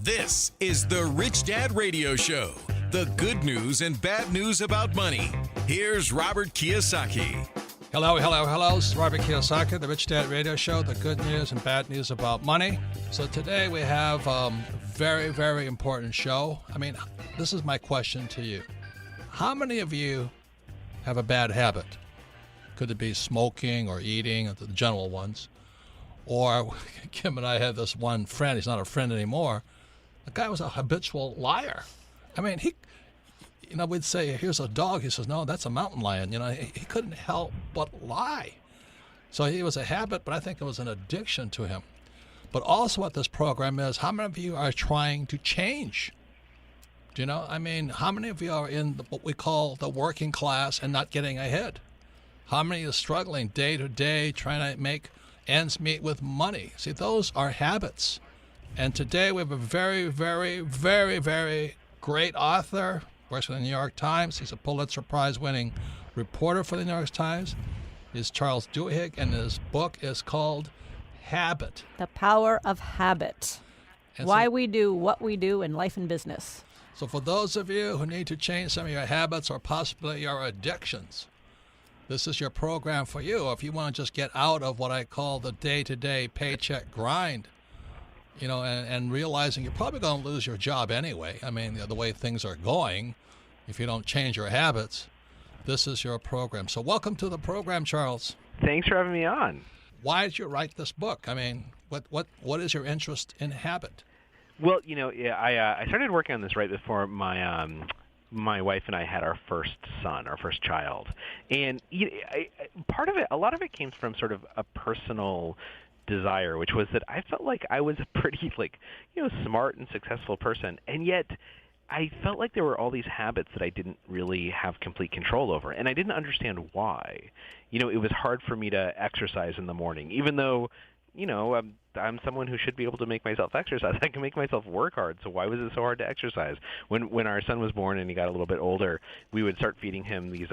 This is the Rich Dad Radio Show. The good news and bad news about money. Here's Robert Kiyosaki. Hello. This is Robert Kiyosaki, the Rich Dad Radio Show, the good news and bad news about money. So today we have a very, very important show. I mean, this is my question to you. How many of you have a bad habit? Could it be smoking or eating, the general ones? Or Kim and I had this one friend, he's not a friend anymore. The guy was a habitual liar. I mean, we'd say, here's a dog. He says, no, that's a mountain lion. He couldn't help but lie. So he was a habit, but I think it was an addiction to him. But also what this program is, how many of you are trying to change? Do you know? I mean, how many of you are in what we call the working class and not getting ahead? How many are struggling day to day trying to make ends meet with money? See, those are habits. And today we have a very, very, very, very great author, works for the New York Times. He's a Pulitzer Prize-winning reporter for the New York Times. He's Charles Duhigg, and his book is called Habit. The Power of Habit. Why we do what we do in life and business. So for those of you who need to change some of your habits or possibly your addictions, this is your program for you. If you want to just get out of what I call the day-to-day paycheck grind, and realizing you're probably going to lose your job anyway. I mean, the way things are going, if you don't change your habits, this is your program. So welcome to the program, Charles. Thanks for having me on. Why did you write this book? I mean, what is your interest in habit? Well, I started working on this right before my wife and I had our first son, our first child. And a lot of it came from sort of a personal desire, which was that I felt like I was a pretty smart and successful person, and yet I felt like there were all these habits that I didn't really have complete control over, and I didn't understand why. It was hard for me to exercise in the morning, even though I'm someone who should be able to make myself exercise. I can make myself work hard, so why was it so hard to exercise? When our son was born and he got a little bit older, we would start feeding him these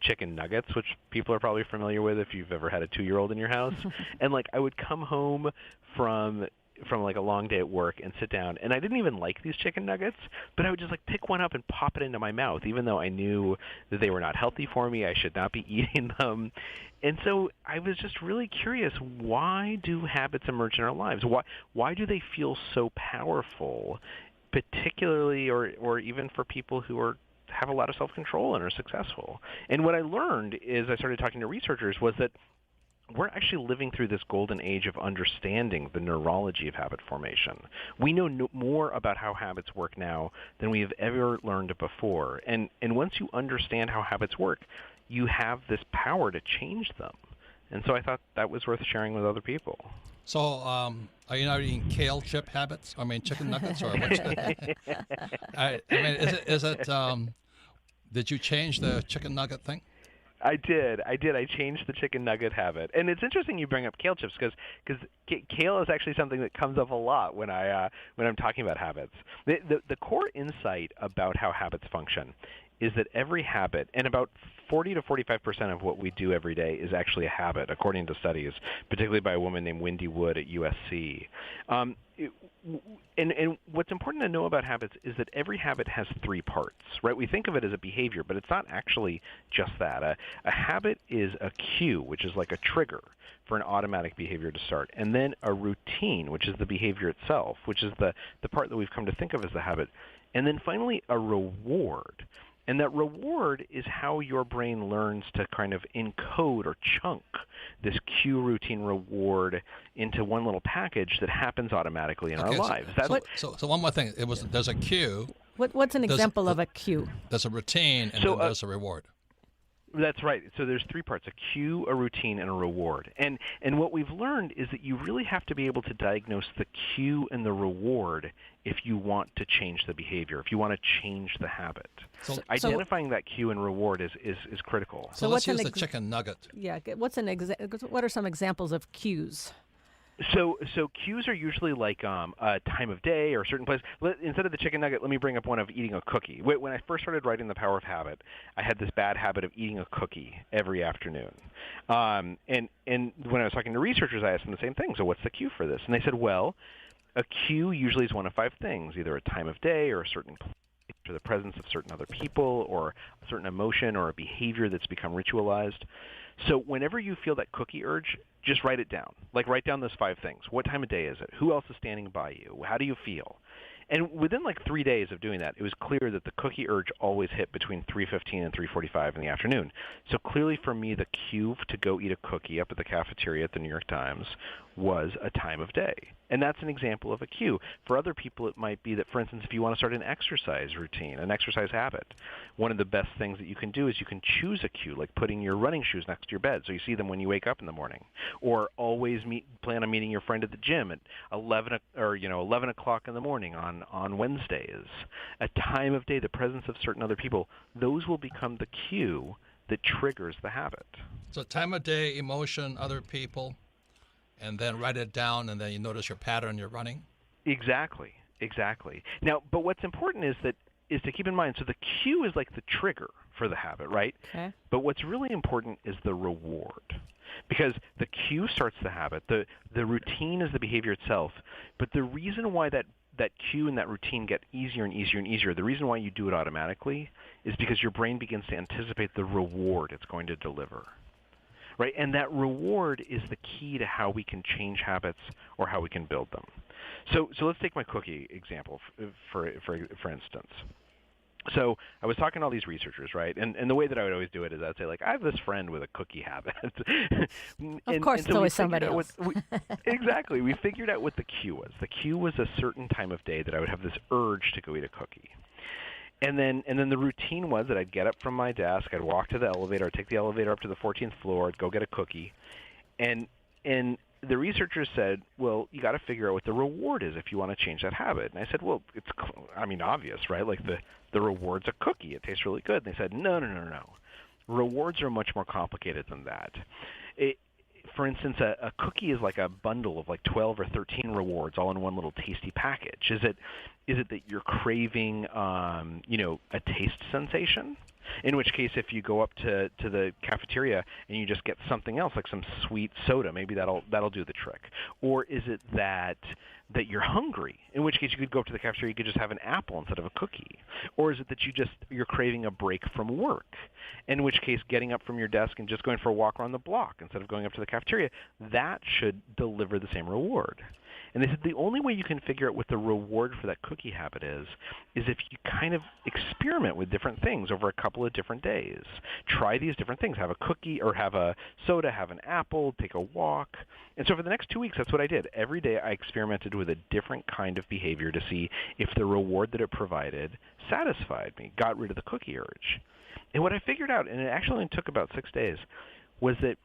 chicken nuggets, which people are probably familiar with if you've ever had a 2-year-old in your house. And I would come home from a long day at work and sit down, and I didn't even like these chicken nuggets, but I would just pick one up and pop it into my mouth, even though I knew that they were not healthy for me. I should not be eating them. And so I was just really curious, why do habits emerge in our lives? Why do they feel so powerful, particularly or even for people who have a lot of self-control and are successful? And what I learned is I started talking to researchers was that we're actually living through this golden age of understanding the neurology of habit formation. We know more about how habits work now than we have ever learned before. And once you understand how habits work, you have this power to change them. And so I thought that was worth sharing with other people. So are you not eating kale chip habits? I mean, chicken nuggets? Or what's is it did you change the chicken nugget thing? I did. I changed the chicken nugget habit. And it's interesting you bring up kale chips because kale is actually something that comes up a lot when I'm talking about habits. The core insight about how habits function is that every habit, and about 40 to 45% of what we do every day is actually a habit, according to studies, particularly by a woman named Wendy Wood at USC. And what's important to know about habits is that every habit has 3 parts, right? We think of it as a behavior, but it's not actually just that. A habit is a cue, which is like a trigger for an automatic behavior to start, and then a routine, which is the behavior itself, which is the part that we've come to think of as the habit, and then finally a reward. And that reward is how your brain learns to kind of encode or chunk this cue, routine, reward into one little package that happens automatically in our lives. So one more thing. There's a cue. What's an example of a cue? There's a routine, and then there's a reward. That's right. So there's 3 parts: a cue, a routine, and a reward. And what we've learned is that you really have to be able to diagnose the cue and the reward if you want to change the behavior, if you want to change the habit. So identifying that cue and reward is critical. So let's use the chicken nugget. Yeah. What are some examples of cues? So cues are usually like a time of day or a certain place. Instead of the chicken nugget, let me bring up one of eating a cookie. When I first started writing The Power of Habit, I had this bad habit of eating a cookie every afternoon. And when I was talking to researchers, I asked them the same thing. So what's the cue for this? And they said, well, A cue usually is one of 5 things, either a time of day or a certain place or the presence of certain other people or a certain emotion or a behavior that's become ritualized. So whenever you feel that cookie urge, just write it down. Like write down those 5 things. What time of day is it? Who else is standing by you? How do you feel? And within like 3 days of doing that, it was clear that the cookie urge always hit between 3:15 and 3:45 in the afternoon. So clearly for me, the cue to go eat a cookie up at the cafeteria at the New York Times was a time of day. And that's an example of a cue. For other people, it might be that, for instance, if you want to start an exercise routine, an exercise habit, one of the best things that you can do is you can choose a cue, like putting your running shoes next to your bed so you see them when you wake up in the morning. Or always plan on meeting your friend at the gym at 11 o'clock in the morning on Wednesdays. A time of day, the presence of certain other people, those will become the cue that triggers the habit. So time of day, emotion, other people, and then write it down, and then you notice your pattern you're running? Exactly. Now, but what's important is to keep in mind, so the cue is like the trigger for the habit, right? Okay. But what's really important is the reward. Because the cue starts the habit, the routine is the behavior itself, but the reason why that cue and that routine get easier and easier and easier, the reason why you do it automatically is because your brain begins to anticipate the reward it's going to deliver. Right? And that reward is the key to how we can change habits or how we can build them. So let's take my cookie example for instance. So I was talking to all these researchers, right? And the way that I would always do it is I'd say, like, I have this friend with a cookie habit. Of course, it's always somebody else. Exactly. We figured out what the cue was. The cue was a certain time of day that I would have this urge to go eat a cookie. And then the routine was that I'd get up from my desk, I'd walk to the elevator, I'd take the elevator up to the 14th floor, I'd go get a cookie. And the researchers said, well, you got to figure out what the reward is if you want to change that habit. And I said, well, it's obvious, right? Like the reward's a cookie. It tastes really good. And they said, no. Rewards are much more complicated than that. For instance, a cookie is like a bundle of like 12 or 13 rewards all in one little tasty package. Is it that you're craving, a taste sensation? In which case, if you go up to the cafeteria and you just get something else, like some sweet soda, maybe that'll do the trick. Or is it that you're hungry? In which case, you could go up to the cafeteria, you could just have an apple instead of a cookie. Or is it that you're craving a break from work? In which case, getting up from your desk and just going for a walk around the block instead of going up to the cafeteria, that should deliver the same reward. And they said the only way you can figure out what the reward for that cookie habit is if you kind of experiment with different things over a couple of different days. Try these different things. Have a cookie or have a soda, have an apple, take a walk. And so for the next 2 weeks, that's what I did. Every day I experimented with a different kind of behavior to see if the reward that it provided satisfied me, got rid of the cookie urge. And what I figured out, and it actually only took about 6 days, was that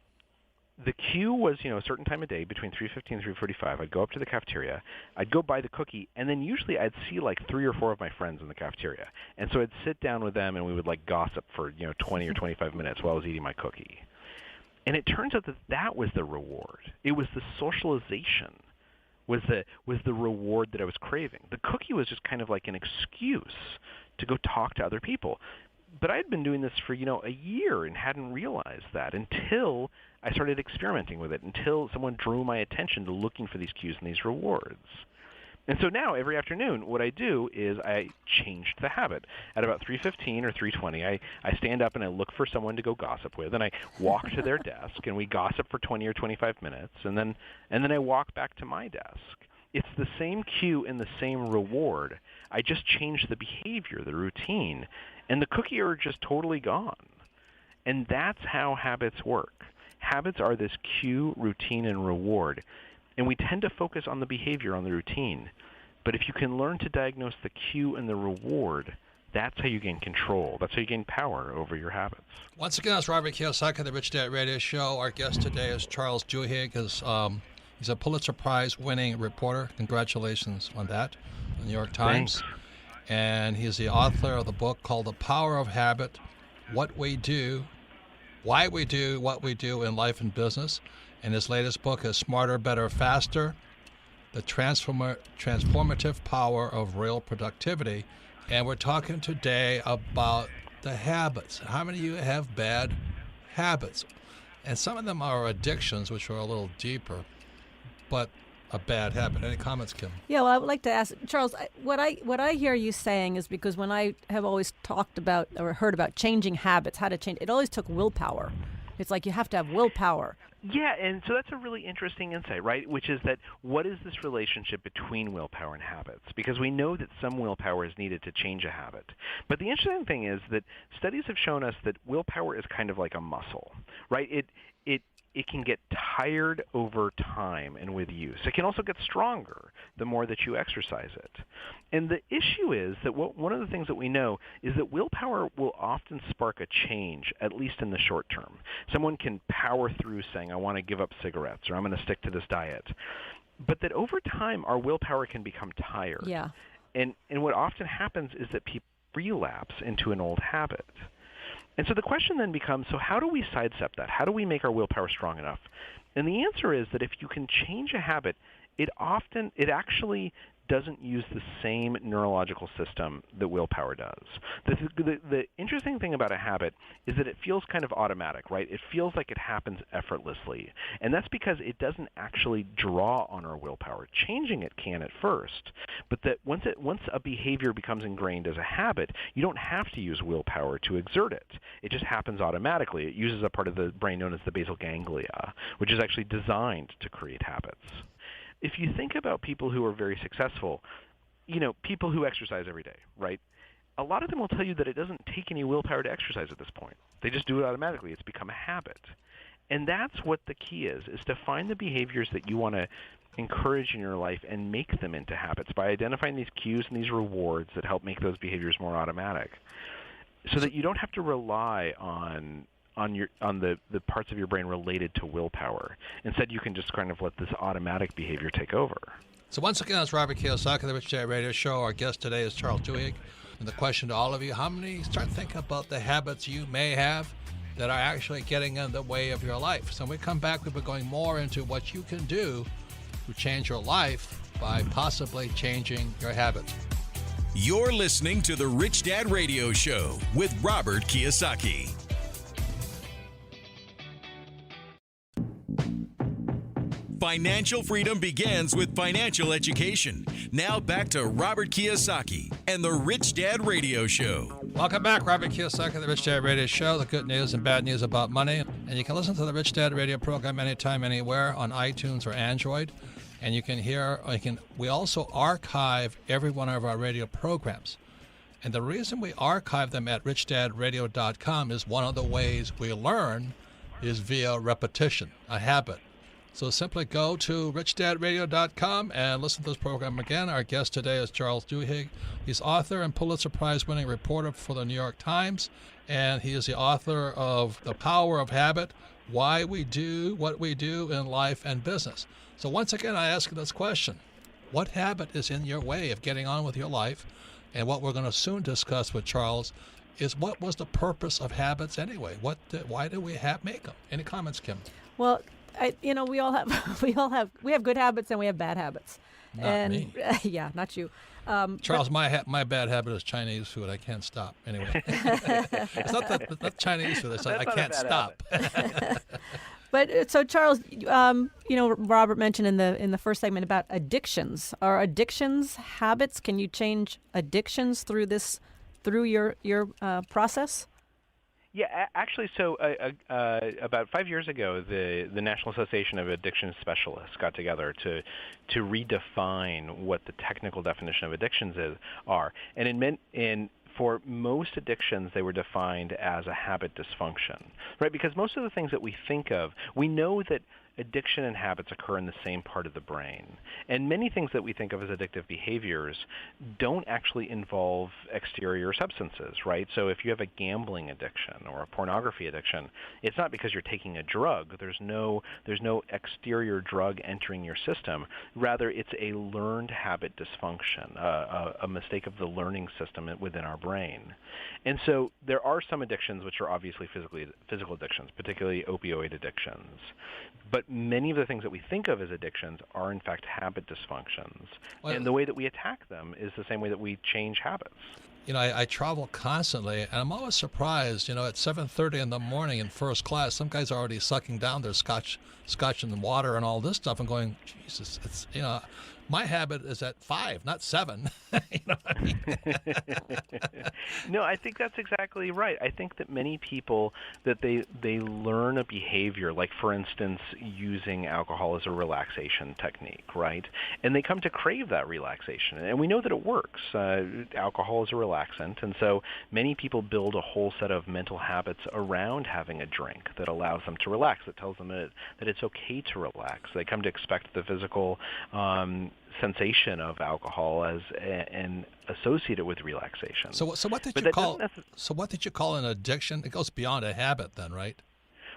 the cue was, a certain time of day between 3:15 and 3:45. I'd go up to the cafeteria. I'd go buy the cookie, and then usually I'd see like 3 or 4 of my friends in the cafeteria. And so I'd sit down with them, and we would like gossip for 20 or 25 minutes while I was eating my cookie. And it turns out that was the reward. It was the socialization was the reward that I was craving. The cookie was just kind of like an excuse to go talk to other people. But I had been doing this for, a year and hadn't realized that until I started experimenting with it, until someone drew my attention to looking for these cues and these rewards. And so now, every afternoon, what I do is I changed the habit. At about 3:15 or 3:20, I stand up and I look for someone to go gossip with, and I walk to their desk, and we gossip for 20 or 25 minutes, and then I walk back to my desk. It's the same cue and the same reward. I just changed the behavior, the routine, and the cookie urge is totally gone. And that's how habits work. Habits are this cue, routine, and reward. And we tend to focus on the behavior, on the routine. But if you can learn to diagnose the cue and the reward, that's how you gain control. That's how you gain power over your habits. Once again, it's Robert Kiyosaki, the Rich Dad Radio Show. Our guest today is Charles Duhigg. He's a Pulitzer Prize-winning reporter. Congratulations on that, the New York Times. Thanks. And he's the author of the book called The Power of Habit, What We Do, Why We Do What We Do in Life and Business. And his latest book is Smarter, Better, Faster, The Transformative Power of Real Productivity. And we're talking today about the habits. How many of you have bad habits? And some of them are addictions, which are a little deeper. But a bad habit? Any comments, Kim? Yeah, well, I would like to ask Charles. What I hear you saying is, because when I have always talked about or heard about changing habits, how to change, it always took willpower. It's like you have to have willpower. Yeah, and so that's a really interesting insight, right? Which is that what is this relationship between willpower and habits? Because we know that some willpower is needed to change a habit. But the interesting thing is that studies have shown us that willpower is kind of like a muscle, right? It can get tired over time and with use. It can also get stronger the more that you exercise it. And the issue is that one of the things that we know is that willpower will often spark a change, at least in the short term. Someone can power through saying, I want to give up cigarettes, or I'm going to stick to this diet. But that over time, our willpower can become tired. Yeah. And what often happens is that people relapse into an old habit. And so the question then becomes, so how do we sidestep that? How do we make our willpower strong enough? And the answer is that if you can change a habit, it actually doesn't use the same neurological system that willpower does. The interesting thing about a habit is that it feels kind of automatic, right? It feels like it happens effortlessly. And that's because it doesn't actually draw on our willpower. Changing it can at first, but that once a behavior becomes ingrained as a habit, you don't have to use willpower to exert it. It just happens automatically. It uses a part of the brain known as the basal ganglia, which is actually designed to create habits. If you think about people who are very successful, people who exercise every day, right? A lot of them will tell you that it doesn't take any willpower to exercise at this point. They just do it automatically. It's become a habit. And that's what the key is to find the behaviors that you want to encourage in your life and make them into habits by identifying these cues and these rewards that help make those behaviors more automatic, so that you don't have to rely on the parts of your brain related to willpower. Instead, you can just kind of let this automatic behavior take over. So once again, it's Robert Kiyosaki, the Rich Dad Radio Show. Our guest today is Charles Duhigg. And the question to all of you, start thinking about the habits you may have that are actually getting in the way of your life. So when we come back, we'll be going more into what you can do to change your life by possibly changing your habits. You're listening to the Rich Dad Radio Show with Robert Kiyosaki. Financial freedom begins with financial education. Now back to Robert Kiyosaki and the Rich Dad Radio Show. Welcome back, Robert Kiyosaki, the Rich Dad Radio Show, the good news and bad news about money. And you can listen to the Rich Dad Radio program anytime, anywhere on iTunes or Android. And you can we also archive every one of our radio programs. And the reason we archive them at richdadradio.com is one of the ways we learn is via repetition, a habit. So simply go to richdadradio.com and listen to this program again. Our guest today is Charles Duhigg. He's author and Pulitzer Prize-winning reporter for the New York Times, and he is the author of The Power of Habit, Why We Do What We Do in Life and Business. So once again, I ask you this question. What habit is in your way of getting on with your life? And what we're going to soon discuss with Charles is what was the purpose of habits anyway? Why do we make them? Any comments, Kim? Well, we all have good habits and we have bad habits. Not me. Yeah, not you. Charles, my bad habit is Chinese food. I can't stop. Anyway, it's not Chinese food. It's like I can't stop. But so Charles, Robert mentioned in the first segment about addictions. Are addictions habits? Can you change addictions through your process? Yeah, actually, so about 5 years ago, the National Association of Addiction Specialists got together to redefine what the technical definition of addictions are, and for most addictions, they were defined as a habit dysfunction, right? Because most of the things that we think of, we know that addiction and habits occur in the same part of the brain. And many things that we think of as addictive behaviors don't actually involve exterior substances, right? So if you have a gambling addiction or a pornography addiction, it's not because you're taking a drug. There's no exterior drug entering your system. Rather, it's a learned habit dysfunction, a mistake of the learning system within our brain. And so there are some addictions which are obviously physical addictions, particularly opioid addictions. But many of the things that we think of as addictions are, in fact, habit dysfunctions. And the way that we attack them is the same way that we change habits. I travel constantly, and I'm always surprised. At 7:30 in the morning in first class, some guys are already sucking down their scotch and water and all this stuff, and going, Jesus, it's. My habit is at 5, not 7. You know what I mean? No, I think that's exactly right. I think that many people that they learn a behavior, like for instance, using alcohol as a relaxation technique, right? And they come to crave that relaxation, and we know that it works. Alcohol is a relaxant, and so many people build a whole set of mental habits around having a drink that allows them to relax, that tells them that it's okay to relax. They come to expect the physical sensation of alcohol and associate it with relaxation. So what did you call? So what did you call an addiction? It goes beyond a habit, then, right?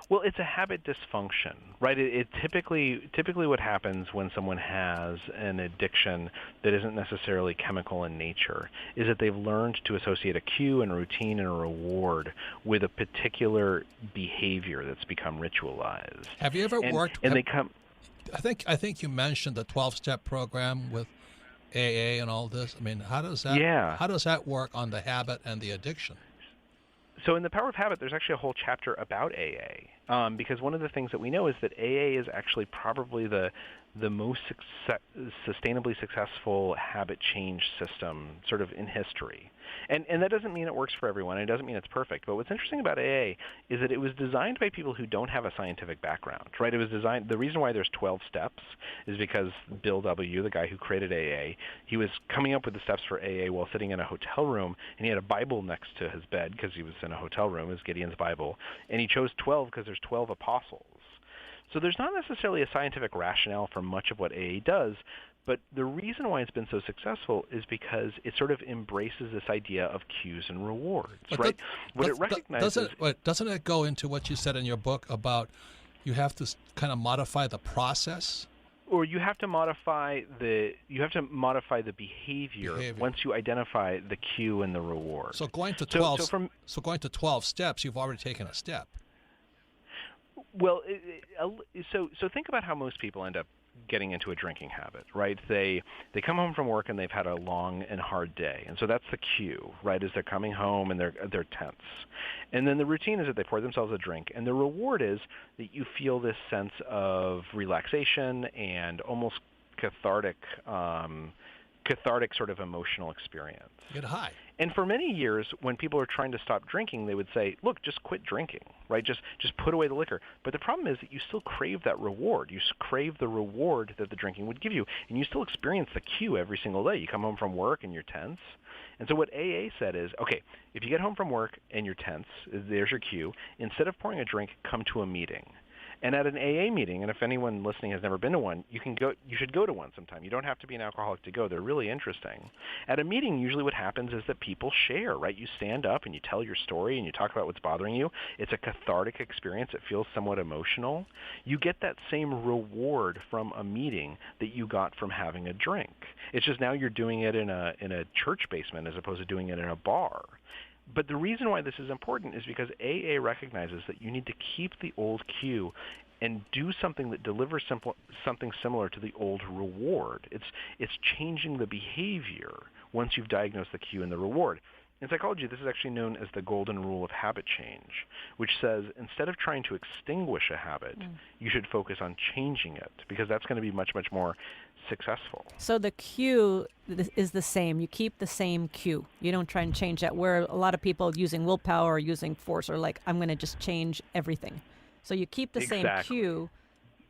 Well, it's a habit dysfunction, right? It typically what happens when someone has an addiction that isn't necessarily chemical in nature is that they've learned to associate a cue and a routine and a reward with a particular behavior that's become ritualized. Have you ever worked? And they come. I think you mentioned the 12-step program with AA and all this. I mean, how does that work on the habit and the addiction? So in The Power of Habit, there's actually a whole chapter about AA, because one of the things that we know is that AA is actually probably the most sustainably successful habit change system sort of in history. And that doesn't mean it works for everyone. It doesn't mean it's perfect. But what's interesting about AA is that it was designed by people who don't have a scientific background, right? It was designed. The reason why there's 12 steps is because Bill W., the guy who created AA, he was coming up with the steps for AA while sitting in a hotel room, and he had a Bible next to his bed because he was in a hotel room, it was Gideon's Bible, and he chose 12 because there's 12 apostles. So there's not necessarily a scientific rationale for much of what AA does, but the reason why it's been so successful is because it sort of embraces this idea of cues and rewards, right? What it recognizes... Doesn't it go into what you said in your book about you have to kind of modify the process? Or you have to modify the behavior once you identify the cue and the reward. So going to 12 steps, you've already taken a step. Well, so think about how most people end up getting into a drinking habit, right? They come home from work and they've had a long and hard day, and so that's the cue, right? Is they're coming home and they're tense, and then the routine is that they pour themselves a drink, and the reward is that you feel this sense of relaxation and almost cathartic sort of emotional experience. You get high. And for many years, when people are trying to stop drinking, they would say, look, just quit drinking, right? Just put away the liquor. But the problem is that you still crave that reward. You crave the reward that the drinking would give you, and you still experience the cue every single day. You come home from work and you're tense. And so what AA said is, okay, if you get home from work and you're tense, there's your cue. Instead of pouring a drink, come to a meeting. And at an AA meeting, and if anyone listening has never been to one, you should go to one sometime. You don't have to be an alcoholic to go. They're really interesting. At a meeting, usually what happens is that people share, right? You stand up and you tell your story and you talk about what's bothering you. It's a cathartic experience. It feels somewhat emotional. You get that same reward from a meeting that you got from having a drink. It's just now you're doing it in a church basement as opposed to doing it in a bar. But the reason why this is important is because AA recognizes that you need to keep the old cue and do something that delivers something similar to the old reward. It's changing the behavior once you've diagnosed the cue and the reward. In psychology, this is actually known as the golden rule of habit change, which says instead of trying to extinguish a habit, you should focus on changing it, because that's going to be much, much more successful. So the cue is the same. You keep the same cue. You don't try and change that, where a lot of people using willpower or using force are like, I'm going to just change everything. So you keep the same cue,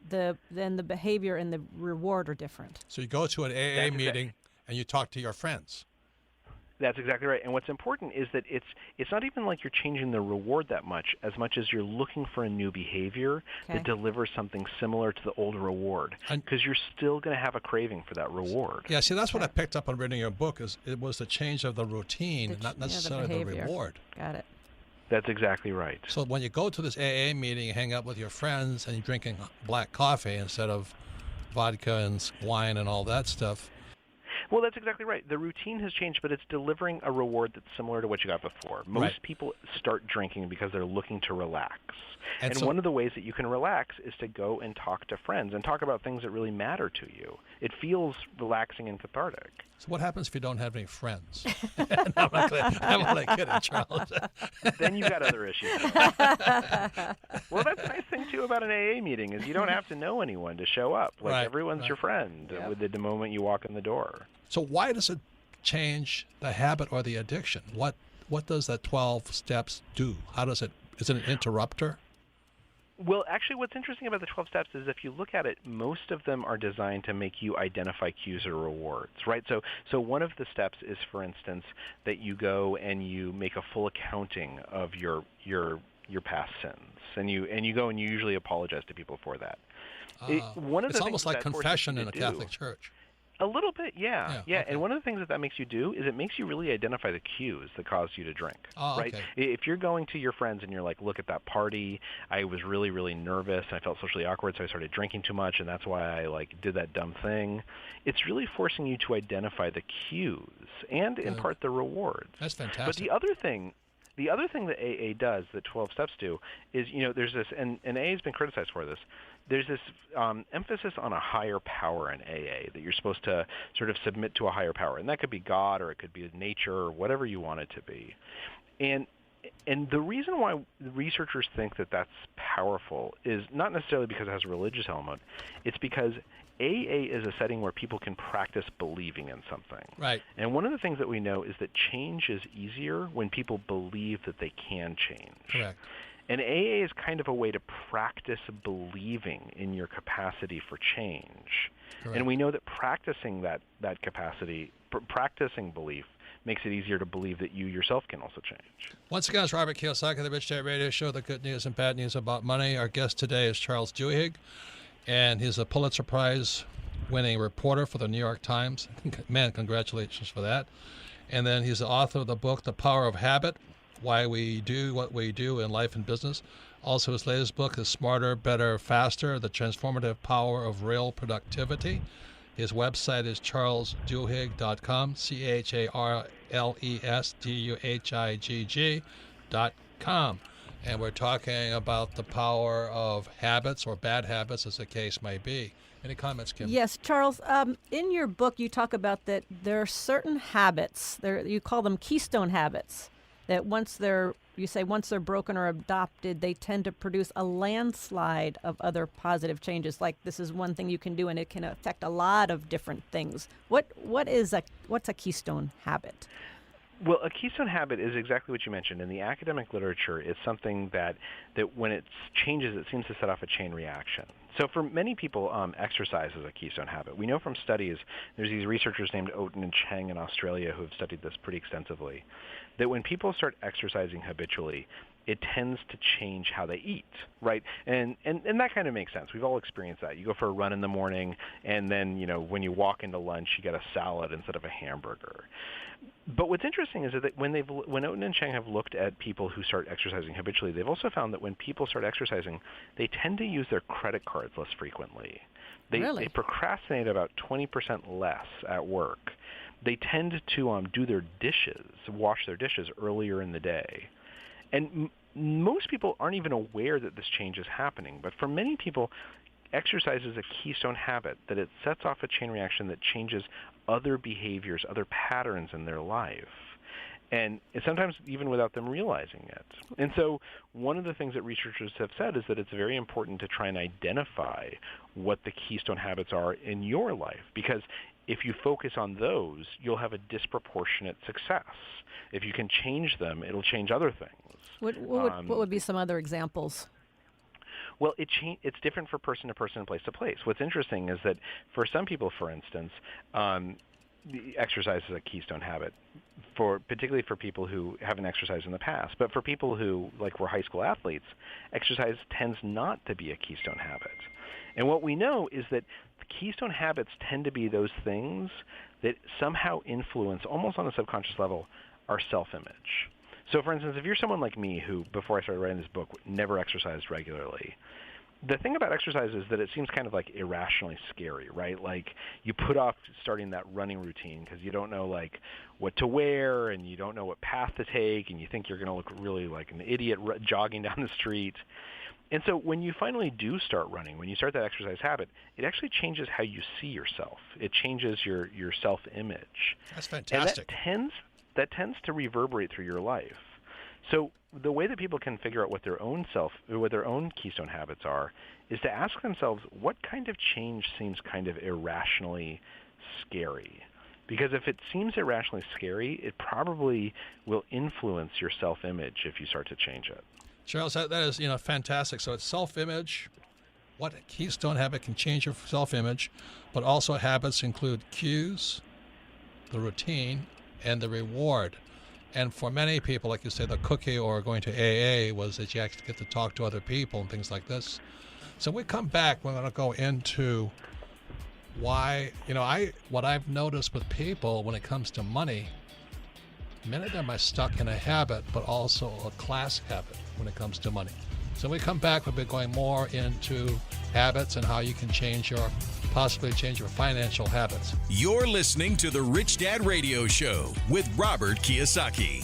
then the behavior and the reward are different. So you go to an AA meeting and you talk to your friends. That's exactly right. And what's important is that it's not even like you're changing the reward that much as you're looking for a new behavior that delivers something similar to the old reward, because you're still going to have a craving for that reward. Yeah, see, that's what I picked up on reading your book, is it was the change of the routine, not necessarily the reward. Got it. That's exactly right. So when you go to this AA meeting, you hang out with your friends, and you're drinking black coffee instead of vodka and wine and all that stuff. Well, that's exactly right. The routine has changed, but it's delivering a reward that's similar to what you got before. Most people start drinking because they're looking to relax. And so, one of the ways that you can relax is to go and talk to friends and talk about things that really matter to you. It feels relaxing and cathartic. So what happens if you don't have any friends? I'm only kidding, Charles. Then you've got other issues. Well, that's the nice thing, too, about an AA meeting is you don't have to know anyone to show up. Like, Right, everyone's right. your friend with the moment you walk in the door. So why does it change the habit or the addiction? What does that 12 steps do? How does it? Is it an interrupter? Well, actually, what's interesting about the 12 steps is if you look at it, most of them are designed to make you identify cues or rewards, right? So one of the steps is, for instance, that you go and you make a full accounting of your past sins, and you go and you usually apologize to people for that. One of the it's things almost like that forces confession you in to a do- Catholic church. A little bit, yeah. Okay. And one of the things that makes you do is it makes you really identify the cues that caused you to drink, right? Okay. If you're going to your friends and you're like, look at that party, I was really, really nervous, and I felt socially awkward, so I started drinking too much, and that's why I did that dumb thing. It's really forcing you to identify the cues and, in part, the rewards. That's fantastic. But the other thing that AA does, that 12 steps do, is, there's this, and AA has been criticized for this, there's this emphasis on a higher power in AA, that you're supposed to sort of submit to a higher power. And that could be God, or it could be nature, or whatever you want it to be. And the reason why researchers think that that's powerful is not necessarily because it has a religious element. It's because AA is a setting where people can practice believing in something. Right. And one of the things that we know is that change is easier when people believe that they can change. Correct. And AA is kind of a way to practice believing in your capacity for change. Correct. And we know that practicing that capacity, practicing belief, makes it easier to believe that you yourself can also change. Once again, it's Robert Kiyosaki, the Rich Dad Radio Show, the good news and bad news about money. Our guest today is Charles Duhigg, and he's a Pulitzer Prize winning reporter for the New York Times. Man, congratulations for that. And then he's the author of the book, The Power of Habit, Why We Do What We Do in Life and Business. Also, his latest book is Smarter, Better, Faster, The Transformative Power of Real Productivity. His website is charlesduhigg.com, CharlesDuhigg.com. And we're talking about the power of habits, or bad habits, as the case may be. Any comments, Kim? Yes, Charles. In your book, you talk about that there are certain habits. You call them keystone habits. That once they're broken or adopted, they tend to produce a landslide of other positive changes. Like, this is one thing you can do, and it can affect a lot of different things. What's a keystone habit? Well, a keystone habit is exactly what you mentioned. In the academic literature, it's something that when it changes, it seems to set off a chain reaction. So for many people, exercise is a keystone habit. We know from studies, there's these researchers named Oaten and Cheng in Australia who have studied this pretty extensively, that when people start exercising habitually, it tends to change how they eat, right? And that kind of makes sense. We've all experienced that. You go for a run in the morning, and then, when you walk into lunch, you get a salad instead of a hamburger. But what's interesting is that when Oaten and Cheng have looked at people who start exercising habitually, they've also found that when people start exercising, they tend to use their credit cards less frequently. They procrastinate about 20% less at work. They tend to wash their dishes earlier in the day. And most people aren't even aware that this change is happening. But for many people, exercise is a keystone habit, that it sets off a chain reaction that changes other behaviors, other patterns in their life. And sometimes even without them realizing it. And so one of the things that researchers have said is that it's very important to try and identify what the keystone habits are in your life, because if you focus on those, you'll have a disproportionate success. If you can change them, it'll change other things. What would be some other examples? Well, it's different for person to person and place to place. What's interesting is that for some people, for instance, the exercise is a keystone habit, particularly for people who haven't exercised in the past. But for people who, were high school athletes, exercise tends not to be a keystone habit. And what we know is that keystone habits tend to be those things that somehow influence, almost on a subconscious level, our self-image. So, for instance, if you're someone like me who, before I started writing this book, never exercised regularly, the thing about exercise is that it seems kind of irrationally scary, right? You put off starting that running routine because you don't know what to wear, and you don't know what path to take, and you think you're going to look really like an idiot jogging down the street. And so when you finally do start running, when you start that exercise habit, it actually changes how you see yourself. It changes your self-image. That's fantastic. And that tends to reverberate through your life. So the way that people can figure out what their own keystone habits are is to ask themselves, what kind of change seems kind of irrationally scary? Because if it seems irrationally scary, it probably will influence your self-image if you start to change it. Charles, that is fantastic. So it's self-image. What keystone habit can change your self-image, but also habits include cues, the routine, and the reward. And for many people, like you say, the cookie or going to AA was that you actually get to talk to other people and things like this. So when we come back, we're going to go into why, what I've noticed with people when it comes to money, many of them are stuck in a habit, but also a class habit when it comes to money. So when we come back, we'll be going more into habits and how you can possibly change your financial habits. You're listening to the Rich Dad Radio Show with Robert Kiyosaki.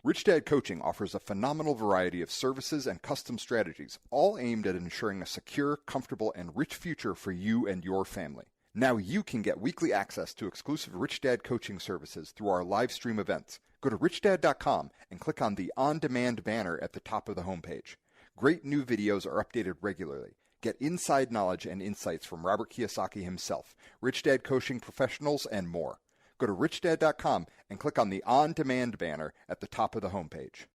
Rich Dad Coaching offers a phenomenal variety of services and custom strategies, all aimed at ensuring a secure, comfortable, and rich future for you and your family. Now you can get weekly access to exclusive Rich Dad coaching services through our live stream events. Go to richdad.com and click on the on-demand banner at the top of the homepage. Great new videos are updated regularly. Get inside knowledge and insights from Robert Kiyosaki himself, Rich Dad coaching professionals, and more. Go to richdad.com and click on the on-demand banner at the top of the homepage.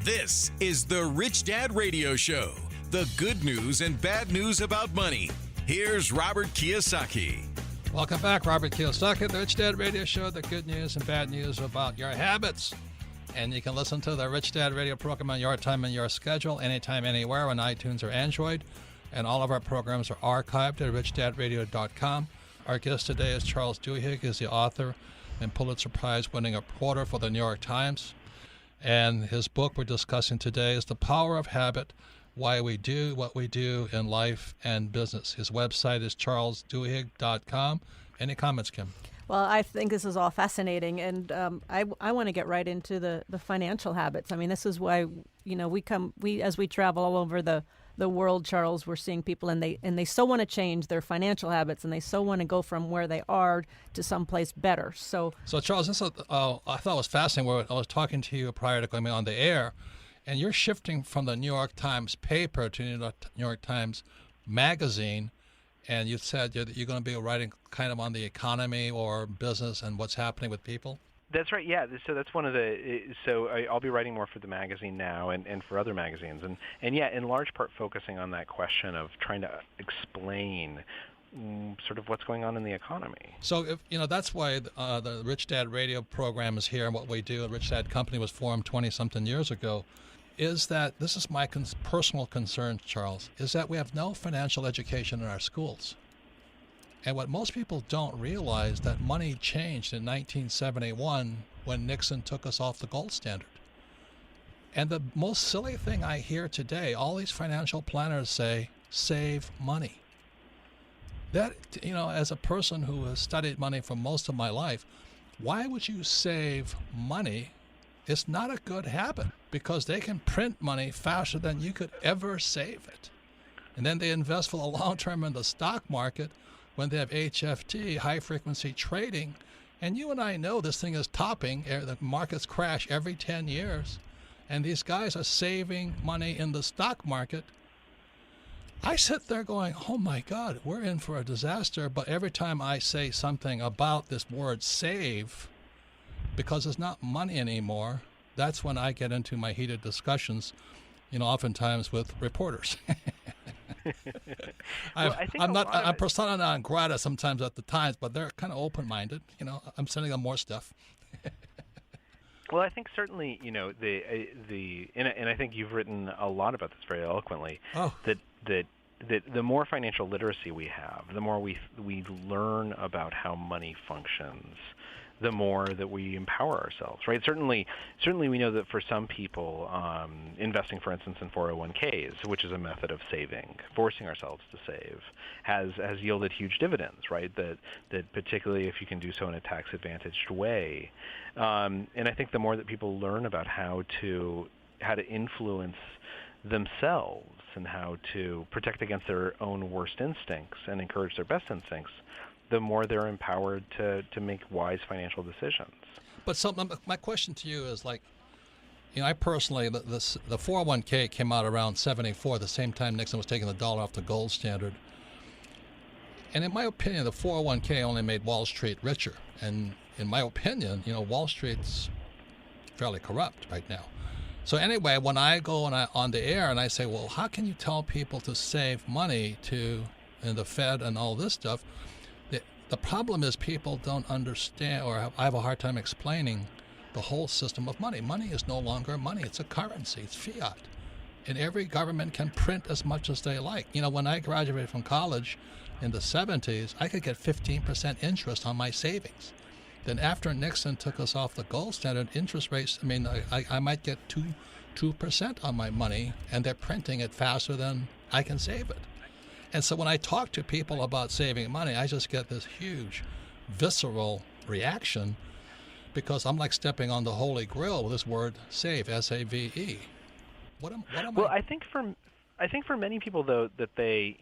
This is the Rich Dad Radio Show, the good news and bad news about money. Here's Robert Kiyosaki. Welcome back, Robert Kiyosaki, the Rich Dad Radio Show, the good news and bad news about your habits. And you can listen to the Rich Dad Radio program on your time and your schedule, anytime, anywhere, on iTunes or Android. And all of our programs are archived at richdadradio.com. Our guest today is Charles Duhigg. He's the author and Pulitzer Prize-winning reporter for the New York Times. And his book we're discussing today is The Power of Habit, Why We Do What We Do in Life and Business. His website is charlesduhigg.com. Any comments, Kim? Well, I think this is all fascinating, and I want to get right into the financial habits. I mean, this is why we as we travel all over the world, Charles, we're seeing people and they so want to change their financial habits, and they so want to go from where they are to someplace better. So Charles, this I thought was fascinating. I was talking to you prior to going on the air, and you're shifting from the New York Times paper to New York Times magazine. And you said you're going to be writing kind of on the economy or business and what's happening with people? That's right, yeah. So that's one of I'll be writing more for the magazine now and for other magazines. And yeah, in large part focusing on that question of trying to explain sort of what's going on in the economy. So, that's why the Rich Dad Radio program is here, and what we do. The Rich Dad Company was formed 20-something years ago. Is that this is my personal concern, Charles, is that we have no financial education in our schools. And what most people don't realize, that money changed in 1971 when Nixon took us off the gold standard. And the most silly thing I hear today, all these financial planners say, save money. That, as a person who has studied money for most of my life, why would you save money? It's not a good habit, because they can print money faster than you could ever save it. And then they invest for the long term in the stock market when they have HFT, high frequency trading. And you and I know this thing is topping. The markets crash every 10 years. And these guys are saving money in the stock market. I sit there going, oh my God, we're in for a disaster. But every time I say something about this word save, because it's not money anymore, that's when I get into my heated discussions, oftentimes with reporters. I'm persona non grata sometimes at the Times, but they're kind of open-minded. I'm sending them more stuff. Well, I think certainly, and I think you've written a lot about this very eloquently. Oh. That the more financial literacy we have, the more we learn about how money functions, the more that we empower ourselves, right? Certainly we know that for some people, investing, for instance, in 401ks, which is a method of saving, forcing ourselves to save, has yielded huge dividends, right? That particularly if you can do so in a tax-advantaged way. And I think the more that people learn about how to influence themselves and how to protect against their own worst instincts and encourage their best instincts, the more they're empowered to make wise financial decisions. But my question to you is, like, I personally, the 401k came out around 74, the same time Nixon was taking the dollar off the gold standard. And in my opinion, the 401k only made Wall Street richer. And in my opinion, Wall Street's fairly corrupt right now. So anyway, when I go on the air and I say, well, how can you tell people to save money in the Fed and all this stuff? The problem is people don't understand, or I have a hard time explaining the whole system of money. Money is no longer money. It's a currency. It's fiat. And every government can print as much as they like. When I graduated from college in the 70s, I could get 15% interest on my savings. Then after Nixon took us off the gold standard, interest rates, I might get 2% on my money, and they're printing it faster than I can save it. And so when I talk to people about saving money, I just get this huge visceral reaction because I'm like stepping on the holy grail with this word save, S-A-V-E. What am I think for many people, though, that they,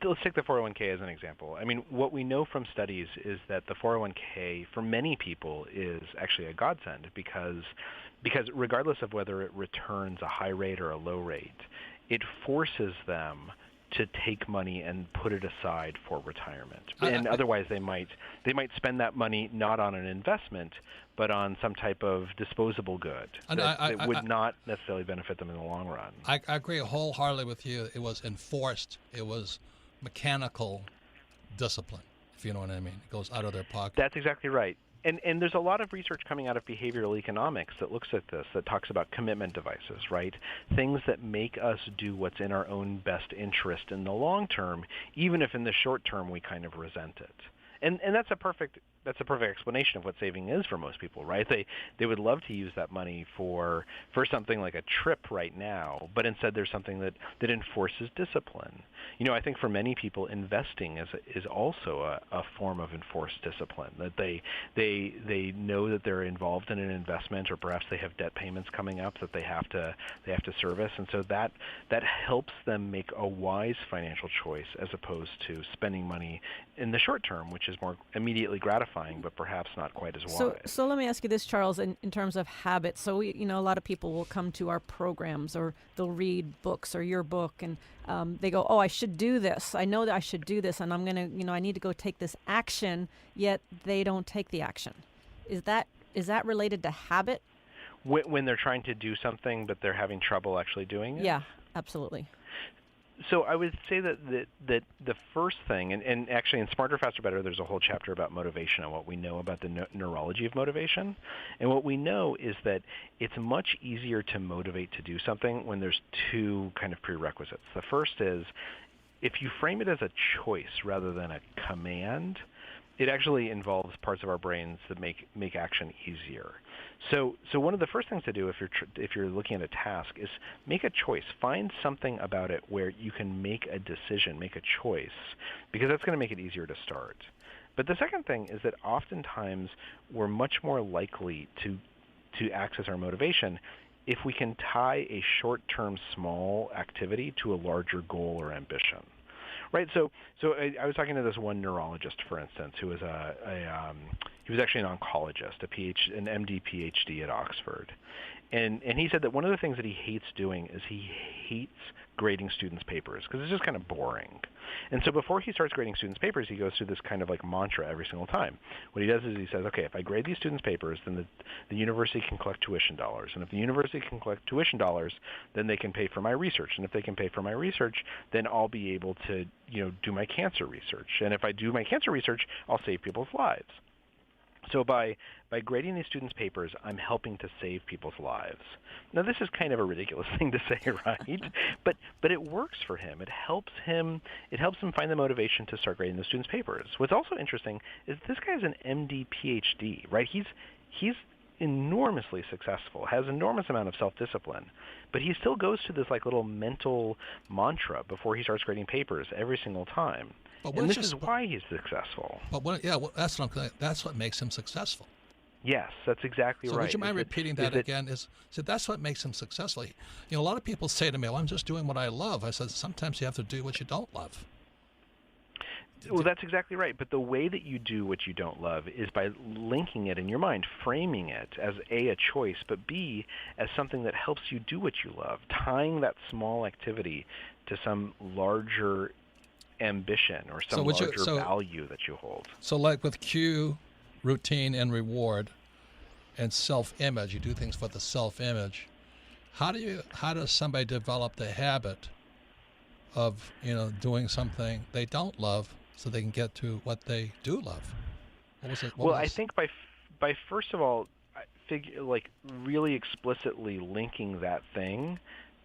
let's take the 401k as an example. What we know from studies is that the 401k for many people is actually a godsend because regardless of whether it returns a high rate or a low rate, it forces them to take money and put it aside for retirement. And otherwise they might spend that money not on an investment, but on some type of disposable good that would not necessarily benefit them in the long run. I agree wholeheartedly with you. It was enforced. It was mechanical discipline, if you know what I mean. It goes out of their pocket. That's exactly right. And there's a lot of research coming out of behavioral economics that looks at this, that talks about commitment devices, right? Things that make us do what's in our own best interest in the long term, even if in the short term we kind of resent it. And that's a perfect explanation of what saving is for most people, right? They would love to use that money for something like a trip right now, but instead there's something that enforces discipline. I think for many people, investing is also a form of enforced discipline. That they know that they're involved in an investment, or perhaps they have debt payments coming up that they have to service, and so that helps them make a wise financial choice as opposed to spending money in the short term, which is more immediately gratifying, but perhaps not quite as wise. So let me ask you this, Charles, in terms of habits. So a lot of people will come to our programs, or they'll read books or your book, and they go, oh, I should do this. I know that I should do this, and I'm going to, I need to go take this action, yet they don't take the action. Is that related to habit? When they're trying to do something, but they're having trouble actually doing it? Yeah, absolutely. So I would say that the first thing, and actually in Smarter, Faster, Better, there's a whole chapter about motivation and what we know about the neurology of motivation. And what we know is that it's much easier to motivate to do something when there's two kind of prerequisites. The first is if you frame it as a choice rather than a command, it actually involves parts of our brains that make action easier. So one of the first things to do if you're looking at a task is make a choice. Find something about it where you can make a decision, make a choice, because that's going to make it easier to start. But the second thing is that oftentimes we're much more likely to access our motivation if we can tie a short-term small activity to a larger goal or ambition. Right, so I was talking to this one neurologist, for instance, who was he was actually an oncologist, an MD PhD at Oxford, and he said that one of the things that he hates doing is he hates grading students' papers because it's just kind of boring. And so before he starts grading students' papers, he goes through this kind of like mantra every single time. What he does is he says, okay, if I grade these students' papers, then the university can collect tuition dollars. And if the university can collect tuition dollars, then they can pay for my research. And if they can pay for my research, then I'll be able to, do my cancer research. And if I do my cancer research, I'll save people's lives. So by grading these students' papers, I'm helping to save people's lives. Now, this is kind of a ridiculous thing to say, right? But it works for him. It helps him find the motivation to start grading the students' papers. What's also interesting is this guy is an MD, PhD, right? He's enormously successful, has enormous amount of self-discipline, but he still goes to this like little mental mantra before he starts grading papers every single time. And this is why he's successful. That's what makes him successful. Yes, that's exactly right. So would you mind repeating that again? That's what makes him successful. A lot of people say to me, well, I'm just doing what I love. I said, sometimes you have to do what you don't love. Well, that's exactly right. But the way that you do what you don't love is by linking it in your mind, framing it as a choice, but B, as something that helps you do what you love, tying that small activity to some larger ambition or some larger value that you hold. So like with cue, routine, and reward, and self-image, you do things for the self-image. How does somebody develop the habit of doing something they don't love so they can get to what they do love? I think by first of all, really explicitly linking that thing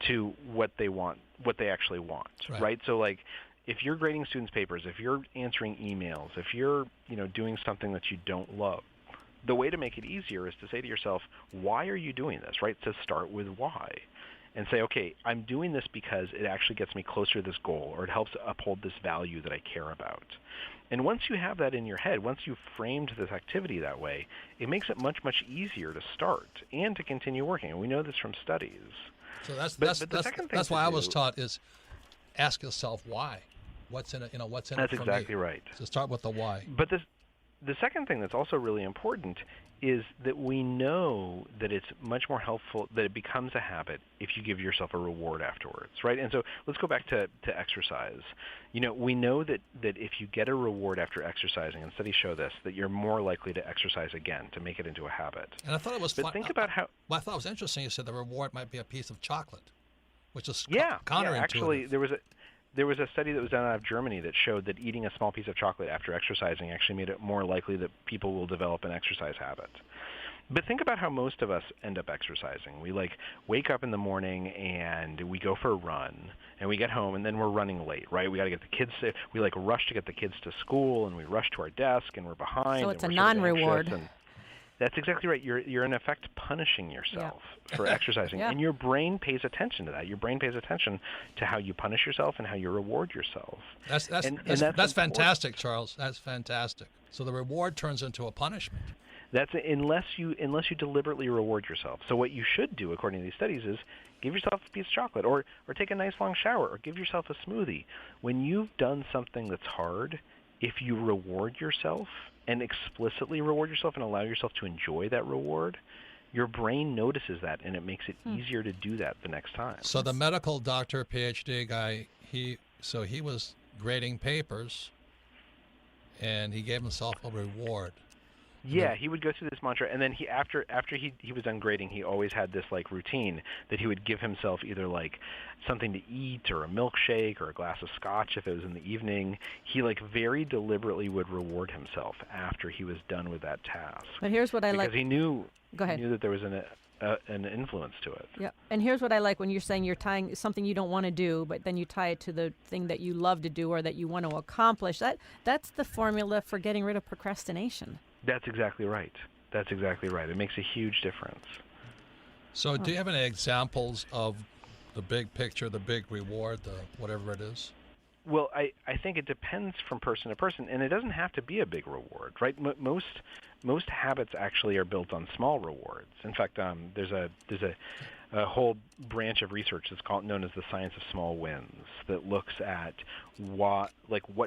to what they want, what they actually want, right? So like, if you're grading students' papers, if you're answering emails, if you're doing something that you don't love, the way to make it easier is to say to yourself, why are you doing this, right? To start with why. And say, okay, I'm doing this because it actually gets me closer to this goal, or it helps uphold this value that I care about. And once you have that in your head, once you've framed this activity that way, it makes it much, much easier to start and to continue working. And we know this from studies. So that's why I was taught is ask yourself why. What's in it? What's in it for me? That's exactly right. So start with the why. But the second thing that's also really important is that we know that it's much more helpful, that it becomes a habit if you give yourself a reward afterwards, right? And so let's go back to exercise. We know that if you get a reward after exercising, and studies show this, that you're more likely to exercise again, to make it into a habit. And I thought it was fun. Think about how... Well, I thought it was interesting you said the reward might be a piece of chocolate, which is counterintuitive. Yeah, actually, there was a study that was done out of Germany that showed that eating a small piece of chocolate after exercising actually made it more likely that people will develop an exercise habit. But think about how most of us end up exercising. We wake up in the morning and we go for a run, and we get home and then we're running late, right? We got to get the kids. We rush to get the kids to school, and we rush to our desk, and we're behind. So it's a and non-reward. That's exactly right. You're in effect punishing yourself for exercising, and your brain pays attention to that. Your brain pays attention to how you punish yourself and how you reward yourself. That's fantastic, Charles. That's fantastic. So the reward turns into a punishment. That's unless you deliberately reward yourself. So what you should do, according to these studies, is give yourself a piece of chocolate, or take a nice long shower, or give yourself a smoothie. When you've done something that's hard, if you reward yourself and explicitly reward yourself and allow yourself to enjoy that reward, your brain notices that, and it makes it easier to do that the next time. So the medical doctor, PhD guy, he was grading papers, and he gave himself a reward. Yeah, he would go through this mantra, and then after he was done grading, he always had this routine that he would give himself either something to eat, or a milkshake, or a glass of scotch if it was in the evening. He very deliberately would reward himself after he was done with that task. But here's what I like. Because he knew Go ahead. He knew that there was an influence to it. Yeah, and here's what I like when you're saying you're tying something you don't want to do, but then you tie it to the thing that you love to do or that you want to accomplish. That's the formula for getting rid of procrastination. That's exactly right. That's exactly right. It makes a huge difference. So do you have any examples of the big picture, the big reward, the whatever it is? Well, I think it depends from person to person, and it doesn't have to be a big reward, right? Most habits actually are built on small rewards. In fact, there's a whole branch of research that's known as the science of small wins that looks at what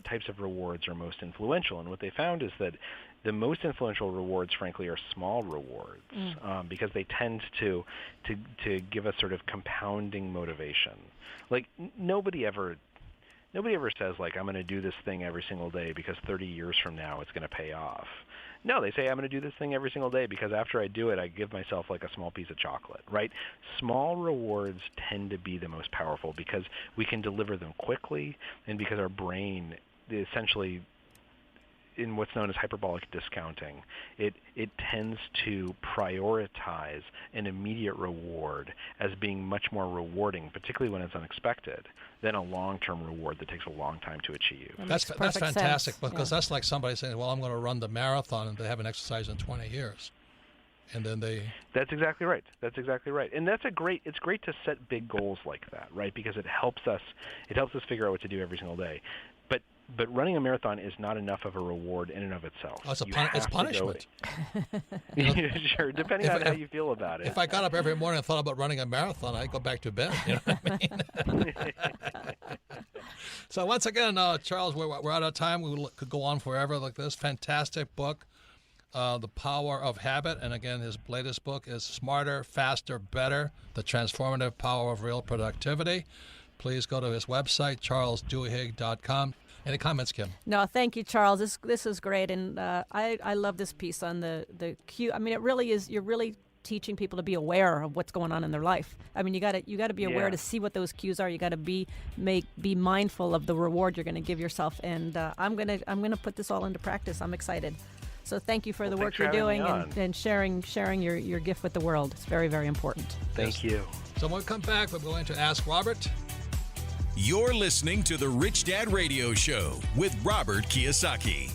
types of rewards are most influential. And what they found is that the most influential rewards, frankly, are small rewards because they tend to give us sort of compounding motivation. Nobody ever says I'm going to do this thing every single day because 30 years from now it's going to pay off. No, they say I'm going to do this thing every single day because after I do it, I give myself a small piece of chocolate, right? Small rewards tend to be the most powerful because we can deliver them quickly, and because our brain essentially in what's known as hyperbolic discounting, it tends to prioritize an immediate reward as being much more rewarding, particularly when it's unexpected, than a long-term reward that takes a long time to achieve. That's fantastic, sense. because that's like somebody saying, well, I'm going to run the marathon, and they haven't exercised in 20 years. And then That's exactly right. And it's great to set big goals like that, right? Because it helps us figure out what to do every single day. But running a marathon is not enough of a reward in and of itself. Oh, it's punishment. Sure, depending on how you feel about it. If I got up every morning and thought about running a marathon, I'd go back to bed. You know what I mean? So once again, Charles, we're out of time. We could go on forever like this. Fantastic book, The Power of Habit. And again, his latest book is Smarter, Faster, Better, The Transformative Power of Real Productivity. Please go to his website, charlesduhigg.com. Any comments, Kim? No, thank you, Charles. This is great, and I love this piece on the cue. I mean, it really is. You're really teaching people to be aware of what's going on in their life. I mean, you got to be aware to see what those cues are. You got to be mindful of the reward you're going to give yourself. And I'm gonna put this all into practice. I'm excited. So thank you for the work you're doing and sharing your gift with the world. It's very, very important. Thank you. So when we come back, we're going to ask Robert. You're listening to The Rich Dad Radio Show with Robert Kiyosaki.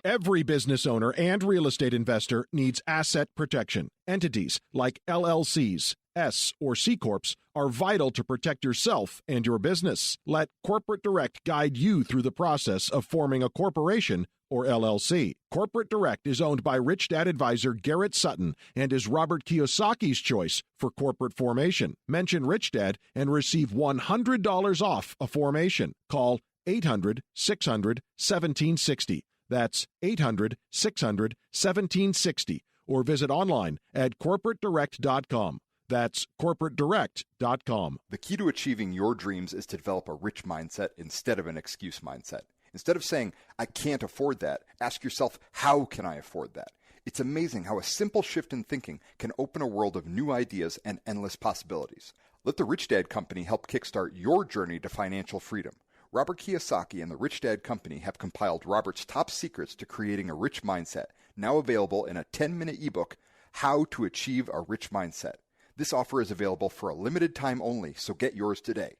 Every business owner and real estate investor needs asset protection. Entities like LLCs, S or C Corps are vital to protect yourself and your business. Let Corporate Direct guide you through the process of forming a corporation or LLC. Corporate Direct is owned by Rich Dad advisor Garrett Sutton and is Robert Kiyosaki's choice for corporate formation. Mention Rich Dad and receive $100 off a formation. Call 800-600-1760. That's 800-600-1760. Or visit online at corporatedirect.com. That's corporatedirect.com. The key to achieving your dreams is to develop a rich mindset instead of an excuse mindset. Instead of saying, I can't afford that, ask yourself, how can I afford that? It's amazing how a simple shift in thinking can open a world of new ideas and endless possibilities. Let the Rich Dad Company help kickstart your journey to financial freedom. Robert Kiyosaki and the Rich Dad Company have compiled Robert's top secrets to creating a rich mindset, now available in a 10-minute ebook, How to Achieve a Rich Mindset. This offer is available for a limited time only, so get yours today.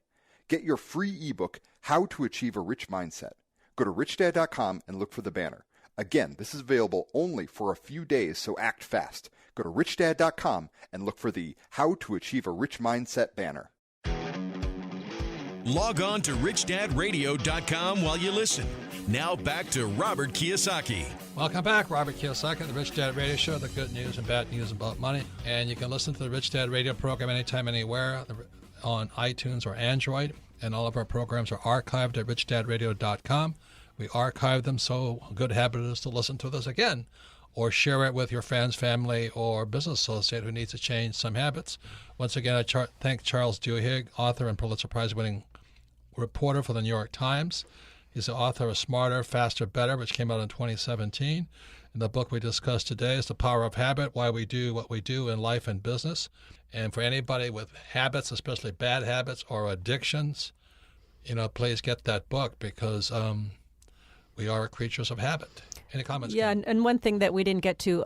Get your free ebook, How to Achieve a Rich Mindset. Go to richdad.com and look for the banner. Again, this is available only for a few days, so act fast. Go to richdad.com and look for the How to Achieve a Rich Mindset banner. Log on to richdadradio.com while you listen. Now back to Robert Kiyosaki. Welcome back, Robert Kiyosaki, the Rich Dad Radio Show, the good news and bad news about money. And you can listen to the Rich Dad Radio program anytime, anywhere on iTunes or Android. And all of our programs are archived at richdadradio.com. We archive them, so a good habit is to listen to this again or share it with your friends, family, or business associate who needs to change some habits. Once again, I thank Charles Duhigg, author and Pulitzer Prize-winning reporter for the New York Times. He's the author of Smarter, Faster, Better, which came out in 2017. And the book we discussed today is The Power of Habit, Why We Do What We Do in Life and Business. And for anybody with habits, especially bad habits or addictions, please get that book because we are creatures of habit. Any comments? Yeah, and one thing that we didn't get to,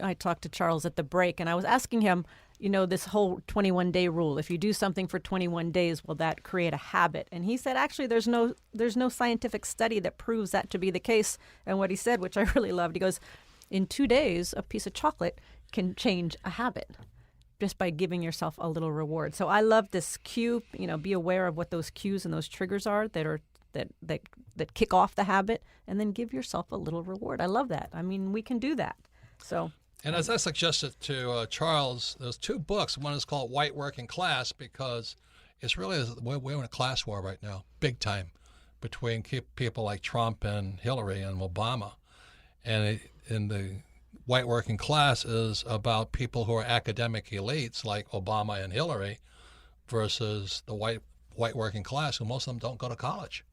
I talked to Charles at the break, and I was asking him, this whole 21-day rule. If you do something for 21 days, will that create a habit? And he said, actually, there's no scientific study that proves that to be the case. And what he said, which I really loved, he goes, in 2 days, a piece of chocolate can change a habit just by giving yourself a little reward. So I love this cue. Be aware of what those cues and those triggers are that kick off the habit, and then give yourself a little reward. I love that. I mean, we can do that. So. And as I suggested to Charles, there's 2 books. One is called White Working Class because it's really, we're in a class war right now, big time, between people like Trump and Hillary and Obama. And in the white working class is about people who are academic elites like Obama and Hillary versus the white working class, who most of them don't go to college.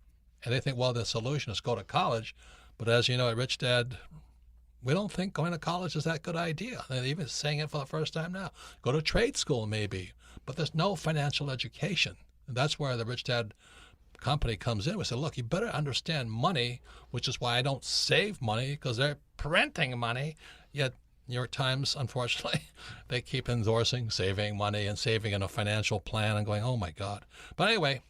And they think, well, the solution is go to college. But as you know, at Rich Dad, we don't think going to college is that good idea. They're even saying it for the first time now. Go to trade school maybe, but there's no financial education. And that's where the Rich Dad company comes in, we say, look, you better understand money, which is why I don't save money, because they're printing money. Yet New York Times, unfortunately, they keep endorsing saving money and saving in a financial plan and going, oh my God. But anyway,